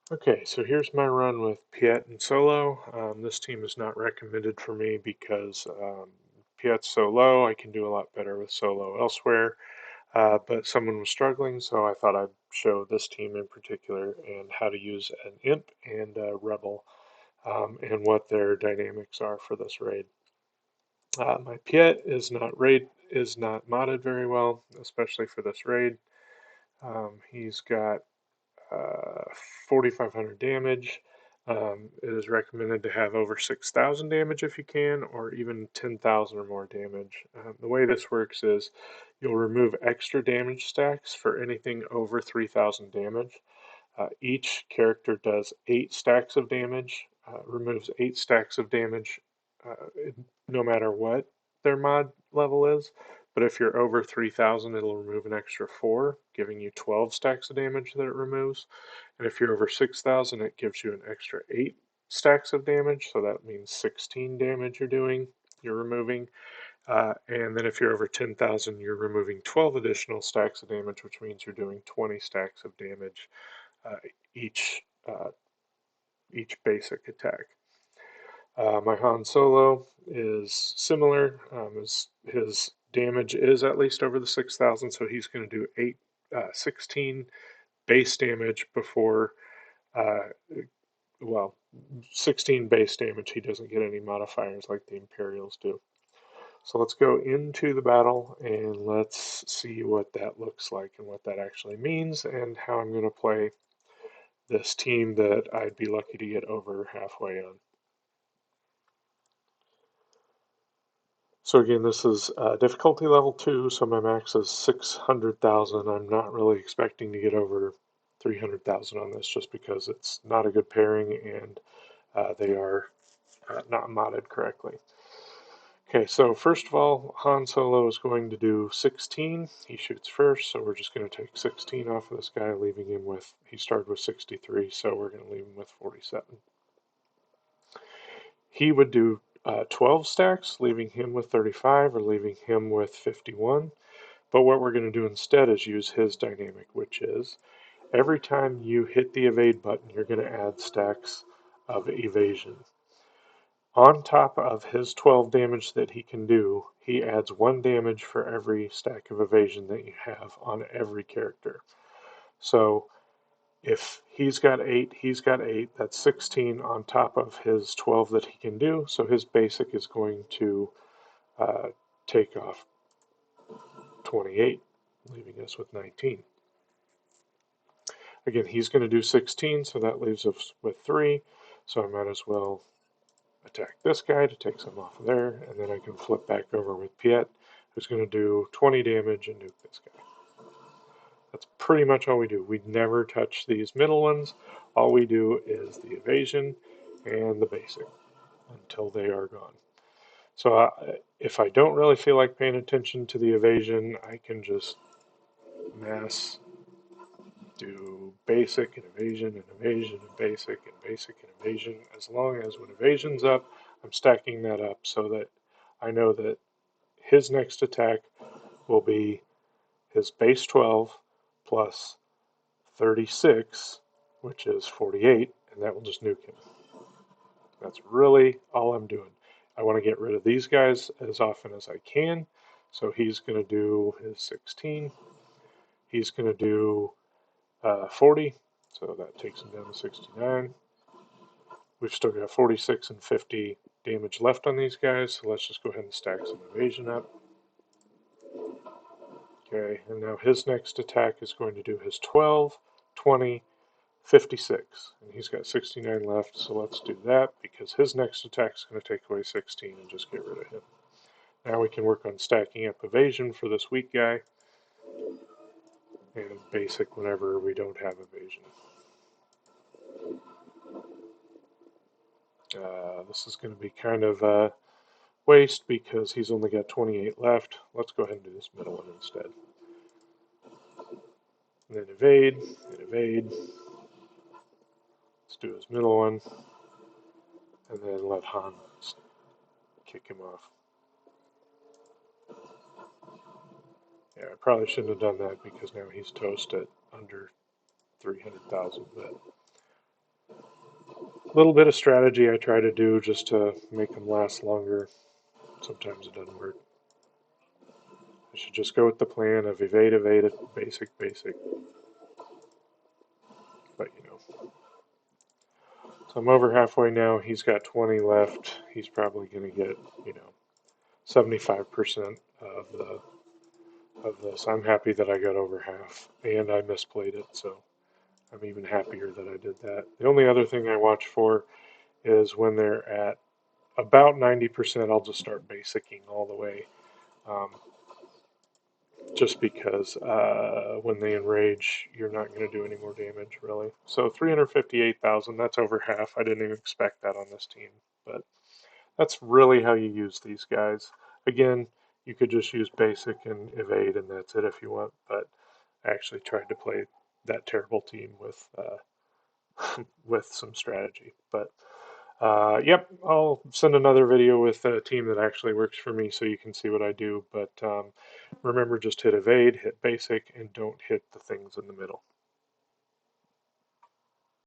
Okay, so here's my run with Piett and Solo. This team is not recommended for me because Piett's so low. I can do a lot better with Solo elsewhere, but someone was struggling, so I thought I'd show this team in particular and how to use an Imp and a Rebel and what their dynamics are for this raid. My Piett is not modded very well, especially for this raid. He's got 4,500 damage. It is recommended to have over 6,000 damage if you can, or even 10,000 or more damage. The way this works is you'll remove extra damage stacks for anything over 3,000 damage. Each character does 8 stacks of damage, removes 8 stacks of damage no matter what their mod level is. But if you're over 3,000, it'll remove an extra 4, giving you 12 stacks of damage that it removes. And if you're over 6,000, it gives you an extra 8 stacks of damage. So that means 16 damage you're removing. And then if you're over 10,000, you're removing 12 additional stacks of damage, which means you're doing 20 stacks of damage uh, each uh, each basic attack. My Han Solo is similar. His damage is at least over the 6,000, so he's going to do 16 base damage before, uh, well, 16 base damage. He doesn't get any modifiers like the Imperials do. So let's go into the battle and let's see what that looks like and what that actually means and how I'm going to play this team that I'd be lucky to get over halfway on. So again, this is difficulty level 2, so my max is 600,000. I'm not really expecting to get over 300,000 on this just because it's not a good pairing and they are not modded correctly. Okay, so first of all, Han Solo is going to do 16. He shoots first, so we're just going to take 16 off of this guy, leaving him with, he started with 63, so we're going to leave him with 47. He would do 12 stacks, leaving him with 35 or leaving him with 51. But what we're going to do instead is use his dynamic, which is every time you hit the evade button, you're going to add stacks of evasion. On top of his 12 damage that he can do, he adds 1 damage for every stack of evasion that you have on every character. So if he's got 8, he's got 8. That's 16 on top of his 12 that he can do. So his basic is going to uh, take off 28, leaving us with 19. Again, he's going to do 16, so that leaves us with 3. So I might as well attack this guy to take some off of there, and then I can flip back over with Piett, who's going to do 20 damage and nuke this guy. That's pretty much all we do. We never touch these middle ones. All we do is the evasion and the basic until they are gone. So if I don't really feel like paying attention to the evasion, I can just mass do basic and evasion and evasion and basic and evasion. As long as when evasion's up, I'm stacking that up so that I know that his next attack will be his base 12 plus 36, which is 48, and that will just nuke him. That's really all I'm doing. I want to get rid of these guys as often as I can. So he's going to do his 16. He's going to do 40. So that takes him down to 69. We've still got 46 and 50 damage left on these guys. So let's just go ahead and stack some evasion up. Okay, and now his next attack is going to do his 12, 20, 56. And he's got 69 left, so let's do that because his next attack is going to take away 16 and just get rid of him. Now we can work on stacking up evasion for this weak guy and basic whenever we don't have evasion. This is going to be kind of a waste because he's only got 28 left. Let's go ahead and do this middle one instead. And then evade, and evade. Let's do his middle one, and then let Han kick him off. Yeah, I probably shouldn't have done that because now he's toast at under 300,000, but little bit of strategy I try to do just to make them last longer. Sometimes it doesn't work. I should just go with the plan of evade, evade, basic, basic. But you know, so I'm over halfway now. He's got 20 left. He's probably going to get 75% of this. I'm happy that I got over half, and I misplayed it, so I'm even happier that I did that. The only other thing I watch for is when they're at about 90%, I'll just start basicing all the way. Um, just because when they enrage, you're not going to do any more damage, really. So 358,000, that's over half. I didn't even expect that on this team, but that's really how you use these guys. Again, you could just use basic and evade, and that's it if you want, but I actually tried to play that terrible team with with some strategy. But yep, I'll send another video with a team that actually works for me so you can see what I do. But remember, just hit evade, hit basic, and don't hit the things in the middle.